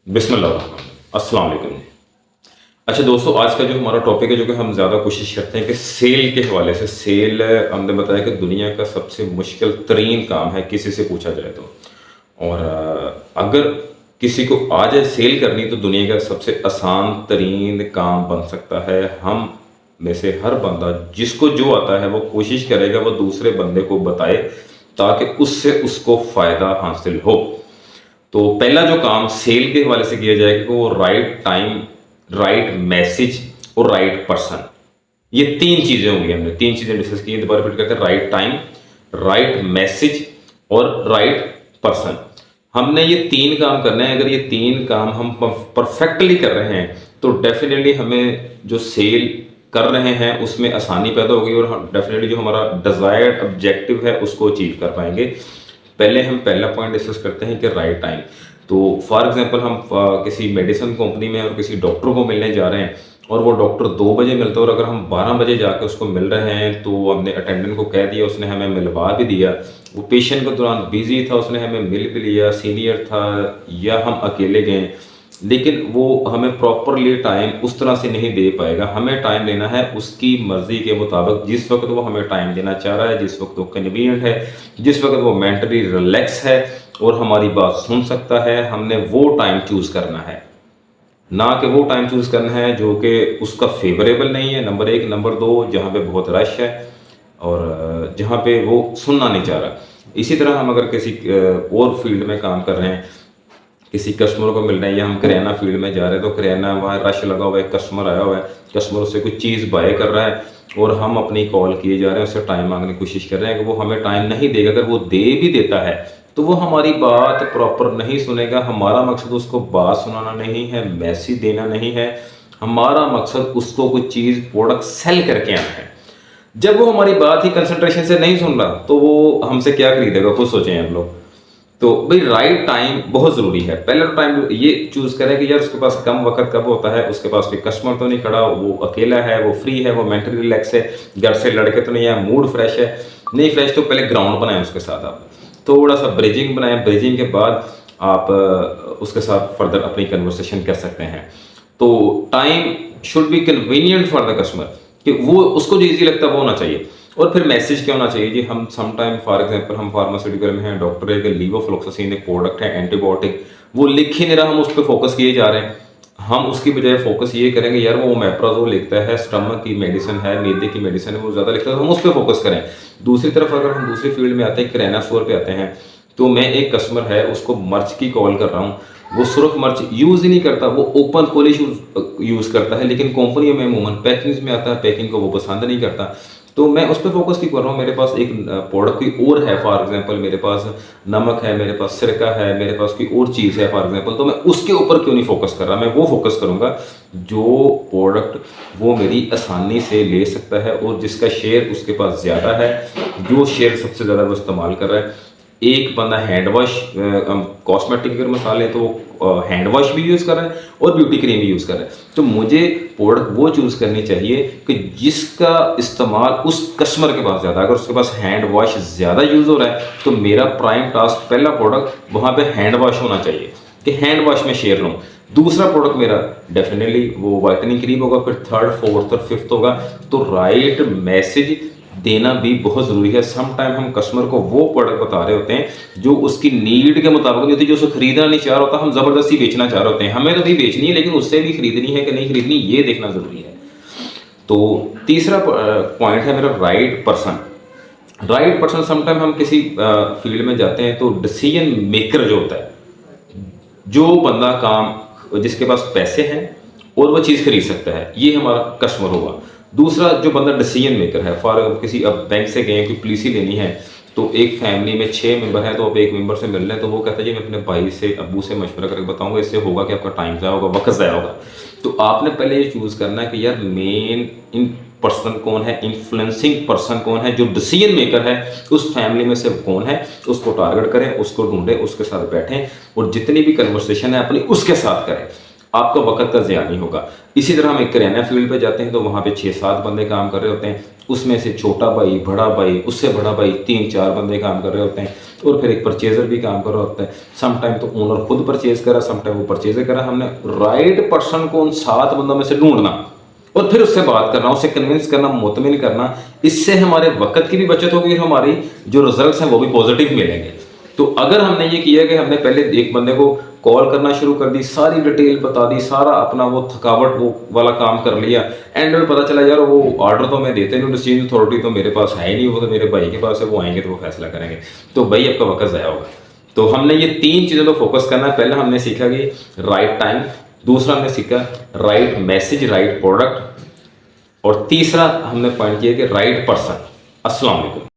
बिस्मिल्लाह अस्सलाम वालेकुम। अच्छा दोस्तों, आज का जो हमारा टॉपिक है, जो कि हम ज़्यादा कोशिश करते हैं कि सेल के हवाले से। सेल हमने बताया कि दुनिया का सबसे मुश्किल तरीन काम है किसी से पूछा जाए तो। और अगर किसी को आ जाए सेल करनी, तो दुनिया का सबसे आसान तरीन काम बन सकता है। हम में से हर बंदा जिसको जो आता है वो कोशिश करेगा वो दूसरे बंदे को बताए, ताकि उससे उसको फ़ायदा हासिल हो। तो पहला जो काम सेल के हवाले से किया जाएगा कि वो राइट टाइम, राइट मैसेज और राइट पर्सन, ये तीन चीजें होंगी। हमने तीन चीजें डिस्कस की हैं, दोबारा रिपीट करते हैं। राइट टाइम, राइट मैसेज और राइट पर्सन। हमने ये तीन काम करने हैं। अगर ये तीन काम हम परफेक्टली कर रहे हैं तो डेफिनेटली हमें जो सेल कर रहे हैं उसमें आसानी पैदा होगी, और डेफिनेटली जो हमारा डिजायर्ड ऑब्जेक्टिव है उसको अचीव कर पाएंगे। पहले हम पहला पॉइंट डिस्कस करते हैं कि राइट टाइम। तो फॉर एग्जांपल हम किसी मेडिसिन कंपनी में और किसी डॉक्टर को मिलने जा रहे हैं, और वो डॉक्टर 2 बजे मिलता है, और अगर हम 12 बजे जाकर उसको मिल रहे हैं तो हमने अटेंडेंट को कह दिया, उसने हमें मिलवा भी दिया। वो पेशेंट के दौरान बिजी था, उसने हमें मिल भी लिया, सीनियर था या हम अकेले गए, लेकिन वो हमें प्रॉपरली टाइम उस तरह से नहीं दे पाएगा। हमें टाइम लेना है उसकी मर्ज़ी के मुताबिक, जिस वक्त वो हमें टाइम देना चाह रहा है, जिस वक्त वो कन्वीनियंट है, जिस वक्त वो मेंटली रिलैक्स है और हमारी बात सुन सकता है। हमने वो टाइम चूज़ करना है, ना कि वो टाइम चूज़ करना है जो कि उसका फेवरेबल नहीं है, नंबर एक। नंबर दो, जहाँ पे बहुत रश है और जहाँ पे वो सुनना नहीं चाह रहा। इसी तरह हम अगर किसी और फील्ड में काम कर रहे हैं, किसी कस्टमर को मिल रहे हैं, या हम करियाना फील्ड में जा रहे हैं, तो करियाना वहाँ रश लगा हुआ है, कस्टमर आया हुआ है, कस्टमर उससे कुछ चीज़ बाय कर रहा है और हम अपनी कॉल किए जा रहे हैं, उससे टाइम मांगने की कोशिश कर रहे हैं कि वो हमें टाइम नहीं देगा। अगर वो दे भी देता है तो वो हमारी बात प्रॉपर नहीं सुनेगा। हमारा मकसद उसको बात सुनाना नहीं है, मैसेज देना नहीं है। हमारा मकसद उसको कुछ चीज़, प्रोडक्ट सेल करके आना है। जब वो हमारी बात ही कंसंट्रेशन से नहीं सुन रहा तो वो हमसे क्या खरीदेगा, खुद सोचें आप लोग। तो भाई राइट टाइम बहुत ज़रूरी है। पहले तो टाइम ये चूज़ करें कि यार उसके पास कम वक्त कब होता है, उसके पास कोई कस्टमर तो नहीं खड़ा, वो अकेला है, वो फ्री है, वो मेंटली रिलैक्स है, घर से लड़के तो नहीं है, मूड फ्रेश है। नहीं फ्रेश तो पहले ग्राउंड बनाएं उसके साथ, आप थोड़ा सा ब्रिजिंग बनाएं। ब्रिजिंग के बाद आप उसके साथ फर्दर अपनी कन्वर्सेशन कर सकते हैं। तो time should be convenient for the customer, कि वो उसको जो ईजी लगता है वो होना चाहिए। और फिर मैसेज क्या होना चाहिए जी। हम समटाइम फॉर एग्जांपल हम फार्मास्यूटिकल में हैं, डॉक्टर है कि लीवोफ्लॉक्सासिन एक प्रोडक्ट है एंटीबायोटिक, वो लिख ही नहीं रहा, हम उस पर फोकस किए जा रहे हैं। हम उसकी बजाय फोकस ये करेंगे यार वो ओमेप्राजोल लिखता है, स्टमक की मेडिसिन है, मैदे की मेडिसिन है, वो ज़्यादा लिखता है, तो हम उस पर फोकस करें। दूसरी तरफ अगर हम दूसरी फील्ड में आते हैं, किराना स्टोर पे आते हैं, तो मैं एक कस्टमर है उसको मर्च की कॉल कर रहा हूँ। वो सुरख मर्च यूज़ ही नहीं करता, वो ओपन पॉलिश यूज़ करता है, लेकिन कंपनियों में अमूमन पैकिंग में आता है, पैकिंग को वो पसंद नहीं करता। तो मैं उस पर फोकस क्यों कर रहा हूँ। मेरे पास एक प्रोडक्ट कोई और है, फॉर एग्जांपल मेरे पास नमक है, मेरे पास सिरका है, मेरे पास कोई और चीज़ है फॉर एग्जांपल, तो मैं उसके ऊपर क्यों नहीं फोकस कर रहा। मैं वो फोकस करूँगा जो प्रोडक्ट वो मेरी आसानी से ले सकता है और जिसका शेयर उसके पास ज़्यादा है, जो शेयर सबसे ज़्यादा वो इस्तेमाल कर रहा है। एक बंदा हैंड वॉश, कॉस्मेटिक अगर मसाले तो हैंड वॉश भी यूज़ कर रहा है और ब्यूटी क्रीम भी यूज़ कर रहा है। तो मुझे प्रोडक्ट वो चूज़ करनी चाहिए कि जिसका इस्तेमाल उस कस्टमर के पास ज़्यादा। अगर उसके पास हैंड वॉश ज़्यादा यूज़ हो रहा है तो मेरा प्राइम टास्क, पहला प्रोडक्ट वहाँ पे हैंड वॉश होना चाहिए कि हैंड वॉश में शेयर लूँ। दूसरा प्रोडक्ट मेरा डेफिनेटली वो वाइटनिंग क्रीम होगा, फिर थर्ड, फोर्थ और फिफ्थ होगा। तो राइट मैसेज देना भी बहुत ज़रूरी है। सम टाइम हम कस्टमर को वो प्रोडक्ट बता रहे होते हैं जो उसकी नीड के मुताबिक नहीं होती, जो उसको खरीदना नहीं चाह रहा होता, हम ज़बरदस्ती बेचना चाह रहे होते हैं। हमें तो भी बेचनी है लेकिन उससे भी खरीदनी है कि नहीं खरीदनी, ये देखना ज़रूरी है। तो तीसरा पॉइंट है मेरा right person. Right person, sometime हम किसी फील्ड में जाते हैं तो डिसीजन मेकर जो होता है, जो बंदा काम, जिसके पास पैसे हैं और वो चीज़ खरीद सकता है, ये हमारा कस्टमर होगा। दूसरा जो बंदा डिसीजन मेकर है, फॉर किसी अब बैंक से गए, कोई पॉलिसी लेनी है, तो एक फैमिली में 6 मेंबर हैं, तो अब एक मेंबर से मिल रहे हैं, तो वो कहता है जी मैं अपने भाई से, अब्बू से मशवरा करके बताऊंगा, इससे होगा कि आपका टाइम ज़ाया होगा, वक्त ज़ाया होगा। तो आपने पहले ये चूज़ करना है कि यार मेन इन पर्सन कौन है, इन्फ्लुएंसिंग पर्सन कौन है, जो डिसीजन मेकर है उस फैमिली में से कौन है, उसको टारगेट करें, उसको ढूंढें, उसके साथ बैठें और जितनी भी कन्वर्सेशन है अपनी उसके साथ करें। आपका वक्त का ज़िया नहीं होगा। इसी तरह हम एक करियाना फील्ड पे जाते हैं तो वहाँ पे 6-7 बंदे काम कर रहे होते हैं, उसमें से छोटा भाई, बड़ा भाई, उससे बड़ा भाई, 3-4 बंदे काम कर रहे होते हैं और फिर एक परचेज़र भी काम कर रहा होता है। सम टाइम तो ओनर खुद परचेज़ करा, सम टाइम वो परचेज़र करा। हमने राइट पर्सन को उन 7 बंदों में से ढूंढना और फिर उससे बात करना, उसे कन्विंस करना, मुतमिन करना। इससे हमारे वक्त की भी बचत होगी और हमारी जो रिजल्ट्स हैं वो भी पॉजिटिव मिलेंगे। तो अगर हमने ये किया कि हमने पहले एक बंदे को कॉल करना शुरू कर दी, सारी डिटेल बता दी, सारा अपना वो थकावट वो वाला काम कर लिया, एंड में पता चला यार वो ऑर्डर तो मैं देते नहीं, डिसीजन अथॉरिटी तो मेरे पास है ही नहीं, वो तो मेरे भाई के पास है, वो आएंगे तो वो फैसला करेंगे, तो भाई आपका वक्त ज़ाया होगा। तो हमने ये 3 चीज़ों पर फोकस करना है। पहले हमने सीखा कि राइट टाइम, दूसरा हमने सीखा राइट मैसेज, राइट प्रोडक्ट, और तीसरा हमने पॉइंट किया कि राइट पर्सन। अस्सलाम वालेकुम।